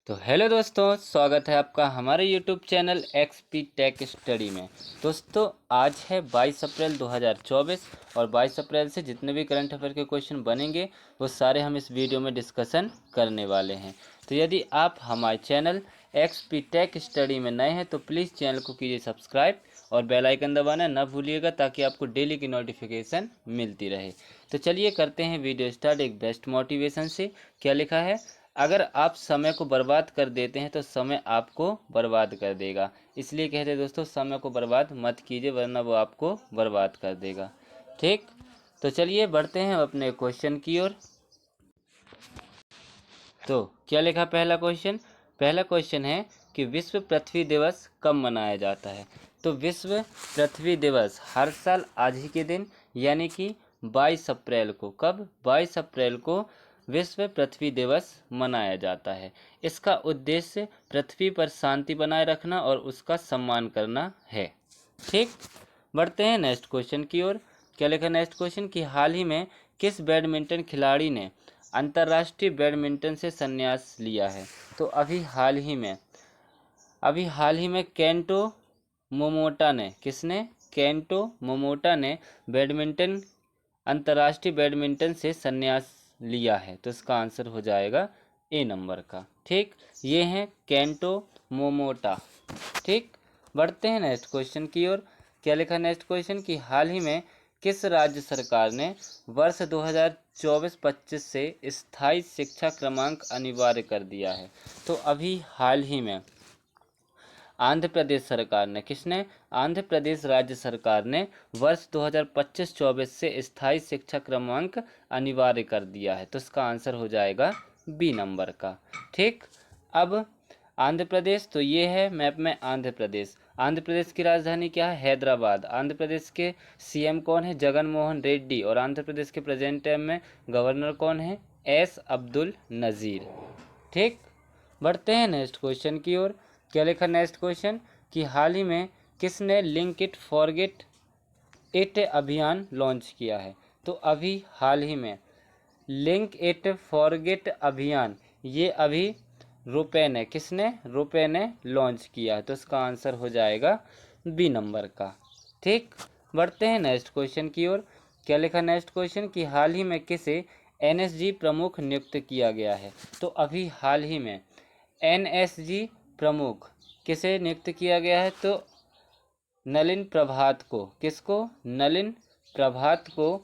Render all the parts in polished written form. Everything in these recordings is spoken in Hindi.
तो हेलो दोस्तों, स्वागत है आपका हमारे YouTube channel XP tech study में। दोस्तों आज है 22 अप्रैल 2024 और 22 अप्रैल से जितने भी करंट अफेयर के क्वेश्चन बनेंगे वो सारे हम इस वीडियो में डिस्कशन करने वाले हैं। तो यदि आप हमारे चैनल एक्सपी टेक स्टडी में नए हैं तो प्लीज़ चैनल को कीजिए सब्सक्राइब और बेल आइकन दबाना ना भूलिएगा ताकि आपको डेली की नोटिफिकेशन मिलती रहे। तो चलिए करते हैं वीडियो स्टार्ट एक बेस्ट मोटिवेशन से। क्या लिखा है? अगर आप समय को बर्बाद कर देते हैं तो समय आपको बर्बाद कर देगा। इसलिए कहते हैं दोस्तों, समय को बर्बाद मत कीजिए वरना वो आपको बर्बाद कर देगा। ठीक, तो चलिए बढ़ते हैं अपने क्वेश्चन की ओर। तो क्या लिखा पहला क्वेश्चन है कि विश्व पृथ्वी दिवस कब मनाया जाता है। तो विश्व पृथ्वी दिवस हर साल आज ही के दिन यानी कि 22 अप्रैल को, कब 22 अप्रैल को विश्व पृथ्वी दिवस मनाया जाता है। इसका उद्देश्य पृथ्वी पर शांति बनाए रखना और उसका सम्मान करना है। ठीक, बढ़ते हैं नेक्स्ट क्वेश्चन की ओर। क्या लिखा नेक्स्ट क्वेश्चन कि हाल ही में किस बैडमिंटन खिलाड़ी ने अंतर्राष्ट्रीय बैडमिंटन से संन्यास लिया है। तो अभी हाल ही में केंटो मोमोटा ने, किसने? केंटो मोमोटा ने अंतर्राष्ट्रीय बैडमिंटन से संन्यास लिया है। तो इसका आंसर हो जाएगा ए नंबर का। ठीक, ये हैं केंटो मोमोटा। ठीक, बढ़ते हैं नेक्स्ट क्वेश्चन की ओर। क्या लिखा नेक्स्ट क्वेश्चन कि हाल ही में किस राज्य सरकार ने वर्ष 2024-25 से स्थायी शिक्षा क्रमांक अनिवार्य कर दिया है। तो अभी हाल ही में आंध्र प्रदेश सरकार ने, किसने? आंध्र प्रदेश राज्य सरकार ने वर्ष 2025-24 से स्थायी शिक्षा क्रमांक अनिवार्य कर दिया है। तो इसका आंसर हो जाएगा बी नंबर का। ठीक, अब आंध्र प्रदेश, तो ये है मैप में आंध्र प्रदेश। आंध्र प्रदेश की राजधानी क्या है? हैदराबाद। आंध्र प्रदेश के सीएम कौन है? जगन मोहन रेड्डी। और आंध्र प्रदेश के प्रेजेंट टाइम में गवर्नर कौन है? एस अब्दुल नज़ीर। ठीक, बढ़ते हैं नेक्स्ट क्वेश्चन की ओर। क्या लिखा नेक्स्ट क्वेश्चन कि हाल ही में किसने लिंक इट फॉरगेट इट अभियान लॉन्च किया है। तो अभी हाल ही में लिंक इट फॉरगेट अभियान ये अभी रुपए ने, किसने? रुपए ने लॉन्च किया है। तो इसका आंसर हो जाएगा बी नंबर का। ठीक, बढ़ते हैं नेक्स्ट क्वेश्चन की ओर। क्या लिखा नेक्स्ट क्वेश्चन कि हाल ही में किसे एनएसजी प्रमुख नियुक्त किया गया है। तो अभी हाल ही में एनएसजी प्रमुख किसे नियुक्त किया गया है। तो नलिन प्रभात को, किसको? नलिन प्रभात को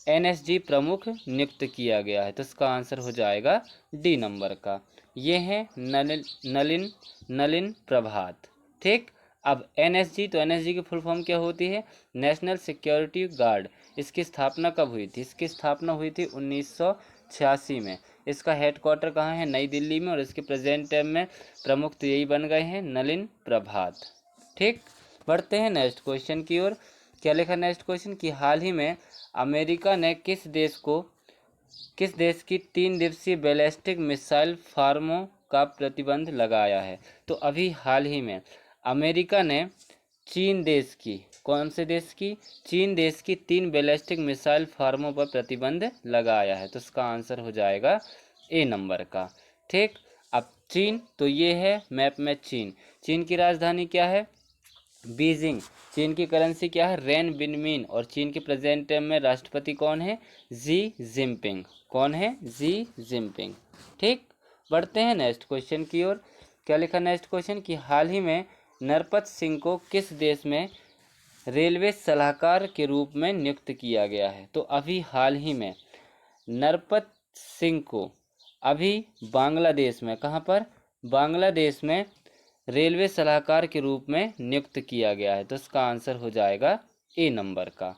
एनएसजी प्रमुख नियुक्त किया गया है। तो इसका आंसर हो जाएगा डी नंबर का। ये है नलिन प्रभात। ठीक, अब एनएसजी, तो एनएसजी की फुल फॉर्म क्या होती है? National security guard. इसकी स्थापना कब हुई थी? इसकी स्थापना हुई थी 1986 में। इसका हेडक्वार्टर कहाँ है? नई दिल्ली में। और इसके प्रेजेंट टाइम में प्रमुख तो यही बन गए हैं, नलिन प्रभात। ठीक, बढ़ते हैं नेक्स्ट क्वेश्चन की ओर। क्या लिखा नेक्स्ट क्वेश्चन कि हाल ही में अमेरिका ने किस देश की 3 दिवसीय बैलिस्टिक मिसाइल फार्मों का प्रतिबंध लगाया है। तो अभी हाल ही में अमेरिका ने चीन देश की, कौन से देश की? चीन देश की 3 बैलिस्टिक मिसाइल फार्मों पर प्रतिबंध लगाया है। तो इसका आंसर हो जाएगा ए नंबर का। ठीक, अब चीन, तो ये है मैप में चीन। चीन की राजधानी क्या है? बीजिंग। चीन की करेंसी क्या है? रेन बिनमिन। और चीन के प्रेजेंट टाइम में राष्ट्रपति कौन है? Xi Jinping. कौन है? Xi Jinping. ठीक, बढ़ते हैं नेक्स्ट क्वेश्चन की ओर। क्या लिखा नेक्स्ट क्वेश्चन कि हाल ही में नरपत सिंह को किस देश में रेलवे सलाहकार के रूप में नियुक्त किया गया है। तो अभी हाल ही में नरपत सिंह को अभी बांग्लादेश में, कहाँ पर? बांग्लादेश में रेलवे सलाहकार के रूप में नियुक्त किया गया है। तो इसका आंसर हो जाएगा ए नंबर का।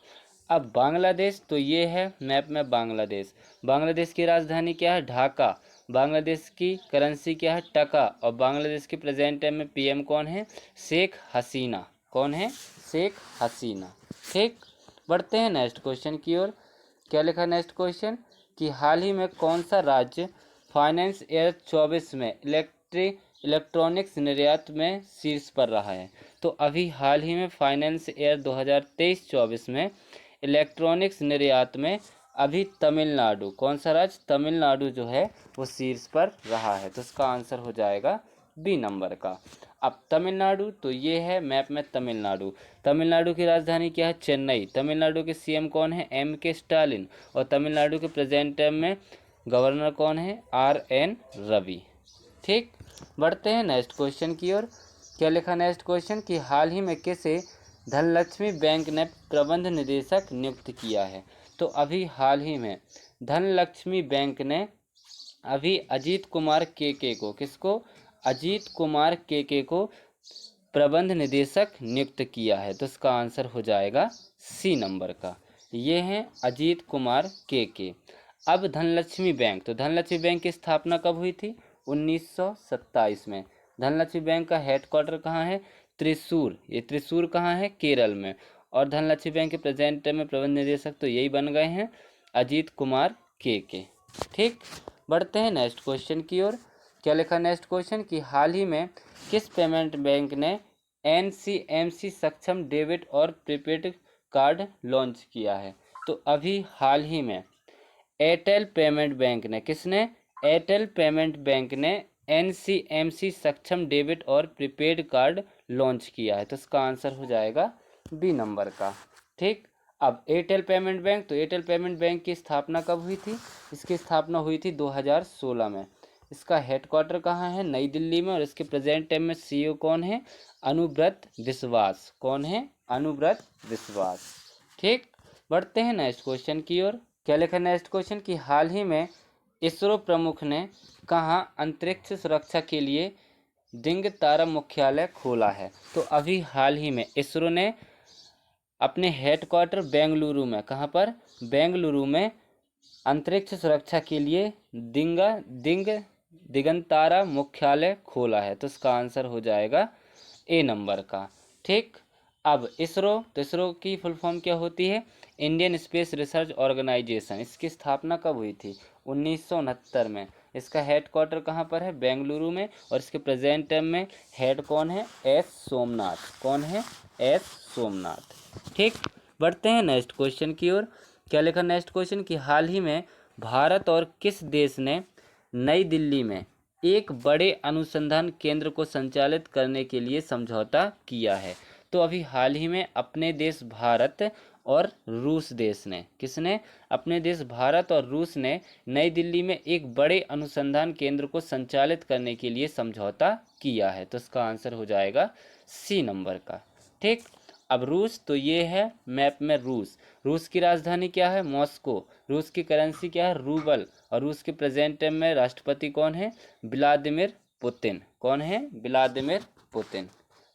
अब बांग्लादेश, तो ये है मैप में बांग्लादेश। बांग्लादेश की राजधानी क्या है? ढाका। बांग्लादेश की करेंसी क्या है? टका। और बांग्लादेश के प्रेजेंट टाइम में पीएम कौन है? शेख हसीना। कौन है? शेख हसीना। ठीक, बढ़ते हैं नेक्स्ट क्वेश्चन की ओर। क्या लिखा नेक्स्ट क्वेश्चन कि हाल ही में कौन सा राज्य फाइनेंस ईयर 24 में इलेक्ट्रॉनिक्स निर्यात में शीर्ष पर रहा है। तो अभी हाल ही में फाइनेंस ईयर 2023-24 में इलेक्ट्रॉनिक्स निर्यात में अभी तमिलनाडु, कौन सा राज्य? तमिलनाडु जो है वो शीर्ष पर रहा है, तो इसका आंसर हो जाएगा बी नंबर का। अब तमिलनाडु, तो ये है मैप में तमिलनाडु। तमिलनाडु की राजधानी क्या है? चेन्नई। तमिलनाडु के सीएम कौन है? M.K. स्टालिन। और तमिलनाडु के प्रेजेंट टाइम में गवर्नर कौन है? R.N. रवि। ठीक, बढ़ते हैं नेक्स्ट क्वेश्चन की ओर। क्या लिखा नेक्स्ट क्वेश्चन? कि हाल ही में किसे धनलक्ष्मी बैंक ने प्रबंध निदेशक नियुक्त किया है? तो अभी हाल ही में धनलक्ष्मी बैंक ने अभी अजीत कुमार के को, किसको? अजीत कुमार के को प्रबंध निदेशक नियुक्त किया है, तो इसका आंसर हो जाएगा सी नंबर का। ये हैं अजीत कुमार के। अब धनलक्ष्मी बैंक, तो धनलक्ष्मी बैंक की स्थापना कब हुई थी? 1927 में। धनलक्ष्मी बैंक का हेडक्वार्टर कहाँ है? त्रिशूर। ये त्रिशूर कहाँ है? केरल में। और धनलक्ष्मी बैंक के प्रेजेंट में प्रबंध निदेशक तो यही बन गए हैं, अजीत कुमार के। ठीक, बढ़ते हैं नेक्स्ट क्वेश्चन की ओर। क्या लिखा नेक्स्ट क्वेश्चन? कि हाल ही में किस पेमेंट बैंक ने NCMC सक्षम डेबिट और प्रीपेड कार्ड लॉन्च किया है? तो अभी हाल ही में एयरटेल पेमेंट बैंक ने, किसने? एयरटेल पेमेंट बैंक ने NCMC सक्षम डेबिट और प्रीपेड कार्ड लॉन्च किया है, तो इसका आंसर हो जाएगा बी नंबर का। ठीक, अब एयरटेल पेमेंट बैंक, तो एयरटेल पेमेंट बैंक की स्थापना कब हुई थी? इसकी स्थापना हुई थी 2016 में। इसका हेडक्वार्टर कहाँ है? नई दिल्ली में। और इसके प्रेजेंट टाइम में CEO कौन है? अनुव्रत विश्वास। कौन है? अनुव्रत विश्वास। ठीक, बढ़ते हैं नेक्स्ट क्वेश्चन की ओर। क्या लिखा नेक्स्ट क्वेश्चन? कि हाल ही में इसरो प्रमुख ने कहाँ अंतरिक्ष सुरक्षा के लिए डिंग तारा मुख्यालय खोला है? तो अभी हाल ही में इसरो ने अपने हेडक्वार्टर बेंगलुरु में, कहाँ पर? बेंगलुरु में अंतरिक्ष सुरक्षा के लिए दिगंतारा मुख्यालय खोला है, तो इसका आंसर हो जाएगा ए नंबर का। ठीक, अब इसरो, तो इसरो की फुल फॉर्म क्या होती है? Indian Space Research Organisation. इसकी स्थापना कब हुई थी? 1969 में। इसका हेडक्वार्टर कहाँ पर है? बेंगलुरु में। और इसके प्रेजेंट टाइम में हेड कौन है? S सोमनाथ। कौन है? S सोमनाथ। ठीक, बढ़ते हैं नेक्स्ट क्वेश्चन की ओर। क्या लिखा नेक्स्ट क्वेश्चन? कि हाल ही में भारत और किस देश ने नई दिल्ली में एक बड़े अनुसंधान केंद्र को संचालित करने के लिए समझौता किया है? तो अभी हाल ही में अपने देश भारत और रूस देश ने, किसने? अपने देश भारत और रूस ने नई दिल्ली में एक बड़े अनुसंधान केंद्र को संचालित करने के लिए समझौता किया है, तो इसका आंसर हो जाएगा सी नंबर का। ठीक, अब रूस, तो ये है मैप में रूस। रूस की राजधानी क्या है? मॉस्को। रूस की करेंसी क्या है? रूबल। और रूस के प्रेजेंट टाइम में राष्ट्रपति कौन है? Vladimir Putin. कौन है? Vladimir Putin.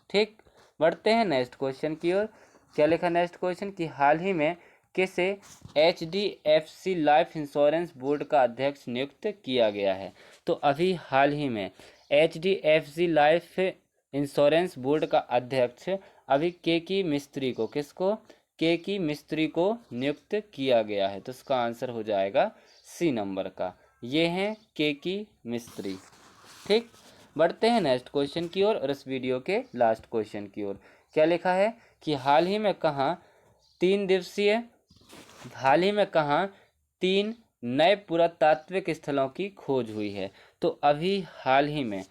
ठीक, बढ़ते हैं नेक्स्ट क्वेश्चन की ओर। क्या लिखा नेक्स्ट क्वेश्चन? कि हाल ही में किसे HDFC लाइफ इंश्योरेंस बोर्ड का अध्यक्ष नियुक्त किया गया है? तो अभी हाल ही में HDFC लाइफ इंश्योरेंस बोर्ड का अध्यक्ष अभी के मिस्त्री को, किसको? के मिस्त्री को नियुक्त किया गया है, तो इसका आंसर हो जाएगा सी नंबर का। ये हैं के मिस्त्री। ठीक, बढ़ते हैं नेक्स्ट क्वेश्चन की ओर और इस वीडियो के लास्ट क्वेश्चन की ओर। क्या लिखा है? कि हाल ही में कहाँ 3 नए पुरातात्विक स्थलों की खोज हुई है? तो अभी हाल ही में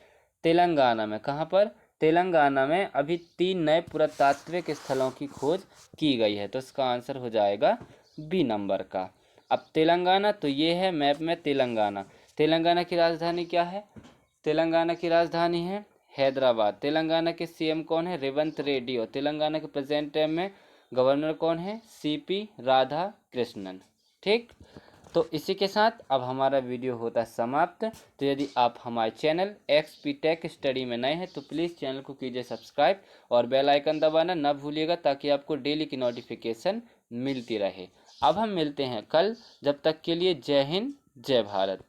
तेलंगाना में, कहाँ पर? तेलंगाना में अभी 3 नए पुरातात्विक स्थलों की खोज की गई है, तो इसका आंसर हो जाएगा बी नंबर का। अब तेलंगाना, तो ये है मैप में तेलंगाना। तेलंगाना की राजधानी क्या है? तेलंगाना की राजधानी है हैदराबाद। तेलंगाना के CM कौन है? रेवंत रेड्डी। और तेलंगाना के प्रेजेंट टाइम में गवर्नर कौन है? CP राधाकृष्णन। ठीक, तो इसी के साथ अब हमारा वीडियो होता है समाप्त। तो यदि आप हमारे चैनल XP टेक स्टडी में नए हैं तो प्लीज़ चैनल को कीजिए सब्सक्राइब और बेल आइकन दबाना ना भूलिएगा, ताकि आपको डेली की नोटिफिकेशन मिलती रहे। अब हम मिलते हैं कल, जब तक के लिए जय हिंद, जय भारत।